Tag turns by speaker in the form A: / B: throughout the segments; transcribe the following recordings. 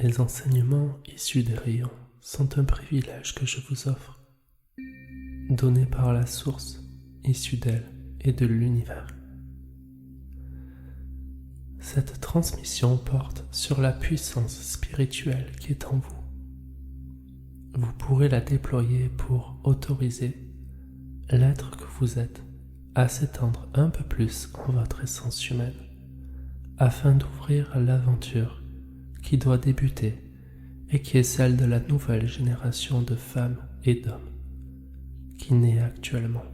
A: Les enseignements issus des rayons sont un privilège que je vous offre, donné par la source issue d'elle et de l'univers. Cette transmission porte sur la puissance spirituelle qui est en vous. Vous pourrez la déployer pour autoriser l'être que vous êtes à s'étendre un peu plus en votre essence humaine, afin d'ouvrir l'aventure qui doit débuter et qui est celle de la nouvelle génération de femmes et d'hommes qui naît actuellement.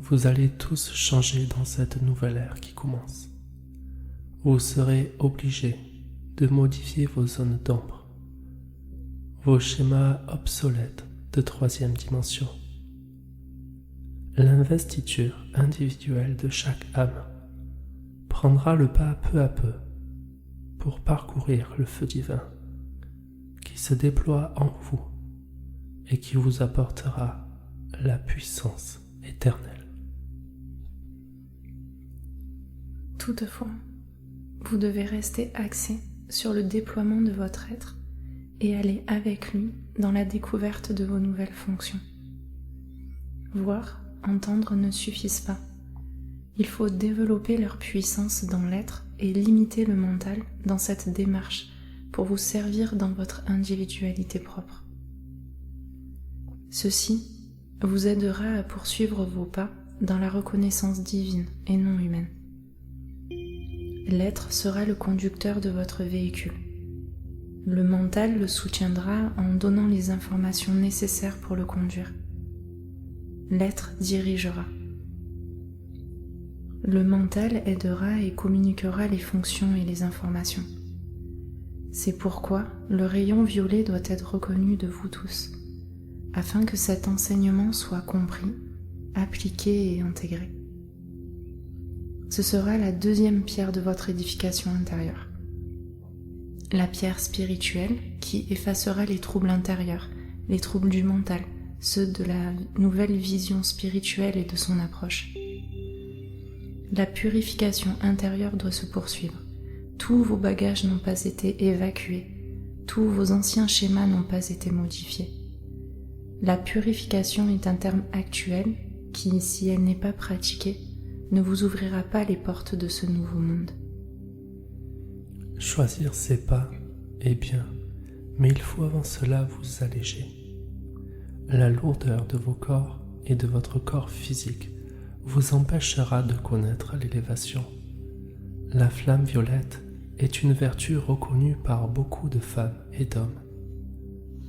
A: Vous allez tous changer dans cette nouvelle ère qui commence. Vous serez obligés de modifier vos zones d'ombre, vos schémas obsolètes de troisième dimension. L'investiture individuelle de chaque âme prendra le pas peu à peu pour parcourir le feu divin qui se déploie en vous et qui vous apportera la puissance éternelle.
B: Toutefois, vous devez rester axé sur le déploiement de votre être et aller avec lui dans la découverte de vos nouvelles fonctions. Voir, entendre ne suffisent pas. Il faut développer leur puissance dans l'être et limiter le mental dans cette démarche pour vous servir dans votre individualité propre. Ceci vous aidera à poursuivre vos pas dans la reconnaissance divine et non humaine. L'être sera le conducteur de votre véhicule. Le mental le soutiendra en donnant les informations nécessaires pour le conduire. L'être dirigera. Le mental aidera et communiquera les fonctions et les informations. C'est pourquoi le rayon violet doit être reconnu de vous tous, afin que cet enseignement soit compris, appliqué et intégré. Ce sera la deuxième pierre de votre édification intérieure. La pierre spirituelle qui effacera les troubles intérieurs, les troubles du mental, ceux de la nouvelle vision spirituelle et de son approche. La purification intérieure doit se poursuivre. Tous vos bagages n'ont pas été évacués, tous vos anciens schémas n'ont pas été modifiés. La purification est un terme actuel qui, si elle n'est pas pratiquée, ne vous ouvrira pas les portes de ce nouveau monde.
A: Choisir ses pas est bien, mais il faut avant cela vous alléger. La lourdeur de vos corps et de votre corps physique vous empêchera de connaître l'élévation. La flamme violette est une vertu reconnue par beaucoup de femmes et d'hommes.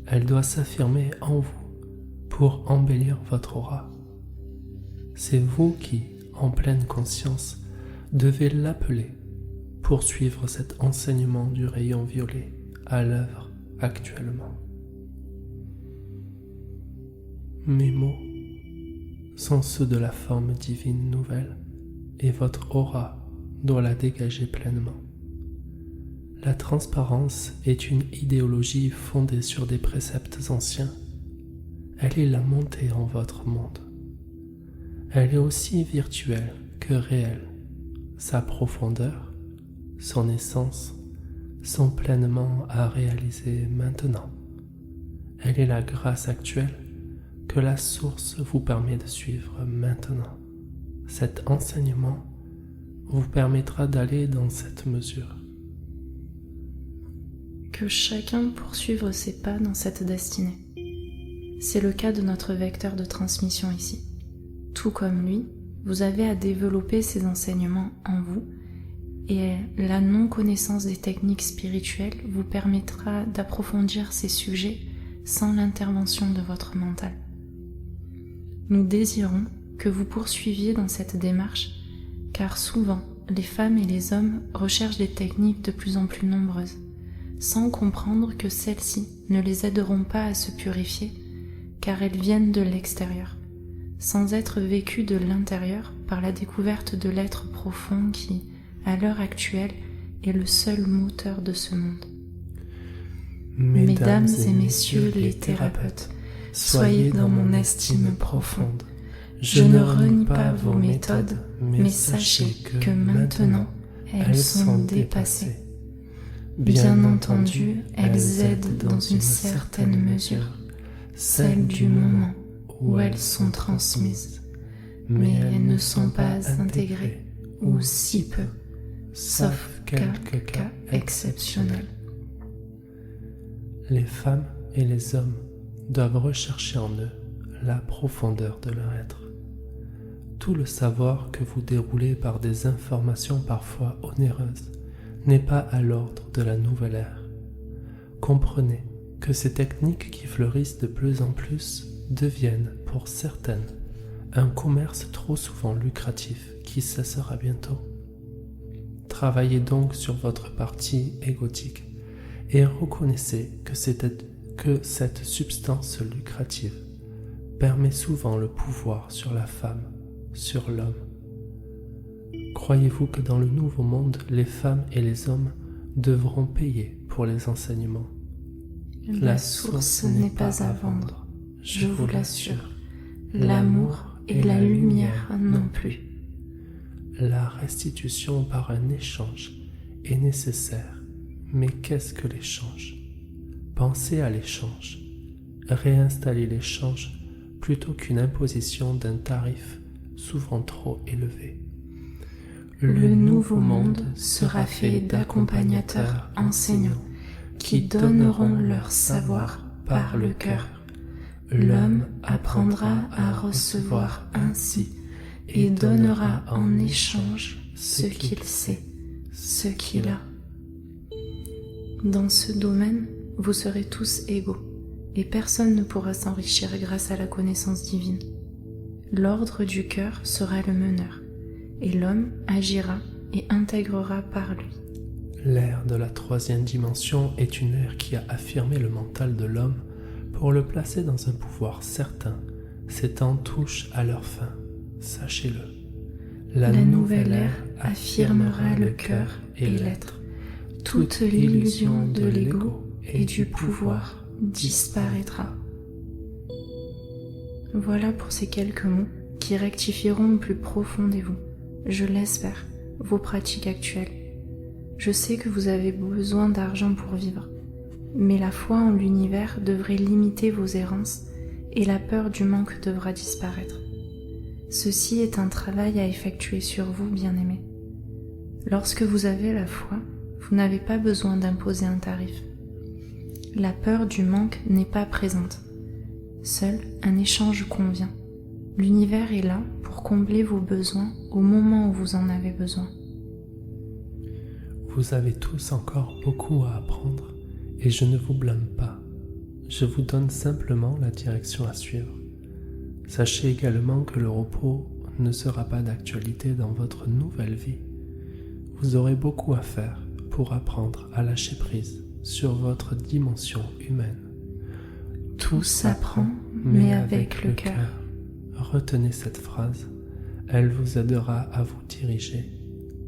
A: Elle doit s'affirmer en vous pour embellir votre aura. C'est vous qui, en pleine conscience, devez l'appeler pour suivre cet enseignement du rayon violet à l'œuvre actuellement. Mes mots sont ceux de la forme divine nouvelle et votre aura doit la dégager pleinement. La transparence est une idéologie fondée sur des préceptes anciens. Elle est la montée en votre monde. Elle est aussi virtuelle que réelle. Sa profondeur, son essence, sont pleinement à réaliser maintenant. Elle est la grâce actuelle que la source vous permet de suivre maintenant. Cet enseignement vous permettra d'aller dans cette mesure.
B: Que chacun poursuive ses pas dans cette destinée. C'est le cas de notre vecteur de transmission ici. Tout comme lui, vous avez à développer ces enseignements en vous et la non-connaissance des techniques spirituelles vous permettra d'approfondir ces sujets sans l'intervention de votre mental. Nous désirons que vous poursuiviez dans cette démarche car souvent les femmes et les hommes recherchent des techniques de plus en plus nombreuses sans comprendre que celles-ci ne les aideront pas à se purifier car elles viennent de l'extérieur, sans être vécues de l'intérieur par la découverte de l'être profond qui, à l'heure actuelle, est le seul moteur de ce monde. Mesdames et messieurs les thérapeutes, soyez dans mon estime profonde. Je ne renie pas vos méthodes, mais sachez que maintenant elles sont dépassées. Bien entendu, elles aident dans une certaine mesure celle du moment où elles sont transmises, mais elles ne sont pas intégrées, ou si peu, sauf quelques cas exceptionnels.
A: Les femmes et les hommes doivent rechercher en eux la profondeur de leur être. Tout le savoir que vous déroulez par des informations parfois onéreuses n'est pas à l'ordre de la nouvelle ère. Comprenez que ces techniques qui fleurissent de plus en plus deviennent, pour certaines, un commerce trop souvent lucratif qui cessera bientôt. Travaillez donc sur votre partie égotique et reconnaissez que cette substance lucrative permet souvent le pouvoir sur la femme, sur l'homme. Croyez-vous que dans le nouveau monde, les femmes et les hommes devront payer pour les enseignements?
B: La source n'est pas à vendre, je vous l'assure. L'amour et la lumière non plus.
A: La restitution par un échange est nécessaire, mais qu'est-ce que l'échange? Pensez à l'échange. Réinstallez l'échange plutôt qu'une imposition d'un tarif souvent trop élevé.
B: Le nouveau monde sera fait d'accompagnateurs enseignants qui donneront leur savoir par le cœur. L'homme apprendra à recevoir ainsi et donnera en échange ce qu'il sait, ce qu'il a. Dans ce domaine, vous serez tous égaux et personne ne pourra s'enrichir grâce à la connaissance divine. L'ordre du cœur sera le meneur et l'homme agira et intégrera par lui.
A: L'ère de la troisième dimension est une ère qui a affirmé le mental de l'homme pour le placer dans un pouvoir certain. Ces temps touchent à leur fin, sachez-le.
B: La nouvelle ère affirmera le cœur et l'être. Toute l'illusion de l'ego et du pouvoir disparaîtra. Voilà pour ces quelques mots qui rectifieront au plus profond de vous, je l'espère, vos pratiques actuelles. Je sais que vous avez besoin d'argent pour vivre, mais la foi en l'univers devrait limiter vos errances et la peur du manque devra disparaître. Ceci est un travail à effectuer sur vous, bien-aimés. Lorsque vous avez la foi, vous n'avez pas besoin d'imposer un tarif. La peur du manque n'est pas présente. Seul un échange convient. L'univers est là pour combler vos besoins au moment où vous en avez besoin.
A: Vous avez tous encore beaucoup à apprendre et je ne vous blâme pas. Je vous donne simplement la direction à suivre. Sachez également que le repos ne sera pas d'actualité dans votre nouvelle vie. Vous aurez beaucoup à faire pour apprendre à lâcher prise sur votre dimension humaine.
B: Tout s'apprend, mais avec le cœur.
A: Retenez cette phrase, elle vous aidera à vous diriger.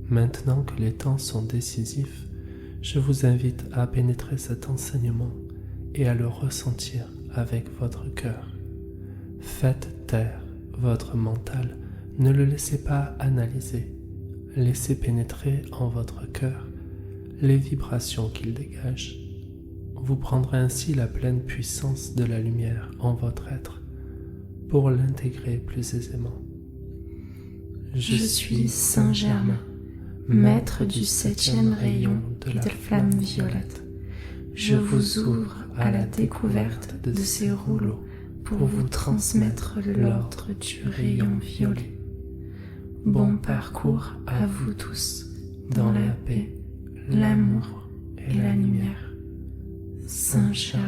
A: Maintenant que les temps sont décisifs, je vous invite à pénétrer cet enseignement et à le ressentir avec votre cœur. Faites taire votre mental, ne le laissez pas analyser. Laissez pénétrer en votre cœur les vibrations qu'il dégage. Vous prendrez ainsi la pleine puissance de la lumière en votre être pour l'intégrer plus aisément.
B: Je suis Saint-Germain, maître du 7e rayon et de la flamme violette. Je vous ouvre à la découverte de ces rouleaux pour vous transmettre l'ordre du rayon violet. Bon parcours à vous tous, dans la paix, l'amour et la lumière. Saint-Germain.